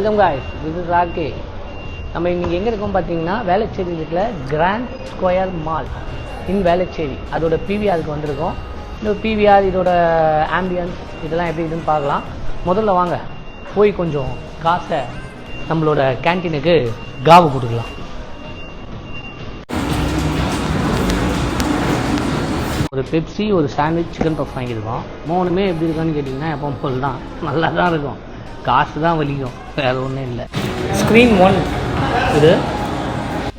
Welcome guys, this is ராகே. நம்ம இன்றைக்கி எங்கே இருக்கோம் பார்த்தீங்கன்னா, வேளச்சேரி இருக்கிற grand square mall in Velachery. அதோட பிவிஆருக்கு வந்திருக்கோம். இந்த பிவிஆர் இதோட ஆம்பியன்ஸ் இதெல்லாம் எப்படி இதுன்னு பார்க்கலாம். முதல்ல வாங்க போய் கொஞ்சம் காசை நம்மளோட கேன்டீனுக்கு காவு கொடுக்கலாம். ஒரு பெப்சி, ஒரு சாண்ட்விச், சிக்கன் பஃப் வாங்கியிருக்கோம். மூணுமே எப்படி இருக்கான்னு கேட்டிங்கன்னா எப்போ போல் தான், நல்லா தான் இருக்கும். காசு தான் வலிக்கும், வேறு ஒன்றும் இல்லை. ஸ்க்ரீன் 1 இது.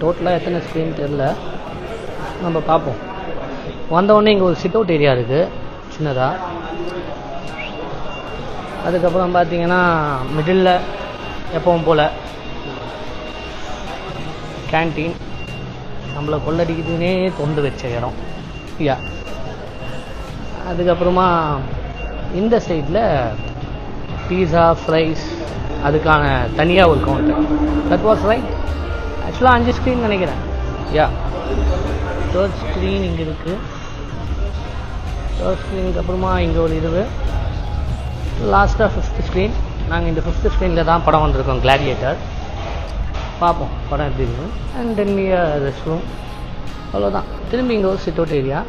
டோட்டலாக எத்தனை ஸ்க்ரீன் தெரில, நம்ம பார்ப்போம். வந்தவுடனே இங்கே ஒரு சிட் அவுட் ஏரியா இருக்குது சின்னதாக. அதுக்கப்புறம் பார்த்தீங்கன்னா மிடில் எப்பவும் போல் கேன்டீன். நம்மளை கொள்ளடிக்குதுன்னே தொண்டு வச்ச இடம். யா, அதுக்கப்புறமா இந்த சைடில் பீஸா, ஃப்ரைஸ், அதுக்கான தனியாக ஒரு கவுண்டர். That was right. ஆக்சுவலாக 5 ஸ்க்ரீன் நினைக்கிறேன். யா, 3rd ஸ்க்ரீன் இங்கே இருக்குது. 3rd ஸ்க்ரீனுக்கு அப்புறமா இங்கே ஒரு இது. லாஸ்ட்டாக 5th ஸ்க்ரீன். நாங்கள் இந்த 5th ஸ்க்ரீனில் தான் படம் வந்திருக்கோம், கிளாடியேட்டர். பார்ப்போம் படம் எப்படி இருக்குது. அண்ட் தென் ரெஸ்ட் ரூம், அவ்வளோதான். திரும்பி இங்கே ஒரு சிட் அவுட் ஏரியா.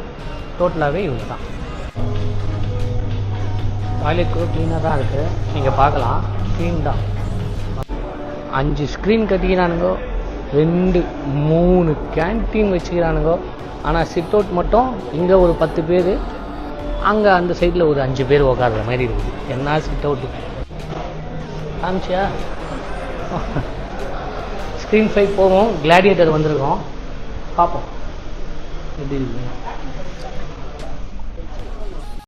டோட்டலாகவே இவங்க தான். டாய்லெட் கூட க்ளீனாக தான் இருக்குது, நீங்கள் பார்க்கலாம். க்ளீன் தான். 5 ஸ்க்ரீன் கட்டிக்கிறானுங்கோ, 2 3 கேன்டீன் வச்சுக்கிறானுங்கோ. ஆனால் சிட் அவுட் மட்டும் இங்கே ஒரு 10 பேர், அங்கே அந்த சைடில் ஒரு 5 பேர் உட்கார்ற மாதிரி இருக்குது. என்ன சிட் அவுட்டு காமிச்சியா? ஸ்க்ரீன் 5 போவோம். கிளாடியேட்டர் வந்திருக்கோம், பார்ப்போம் எப்படி இருக்கு.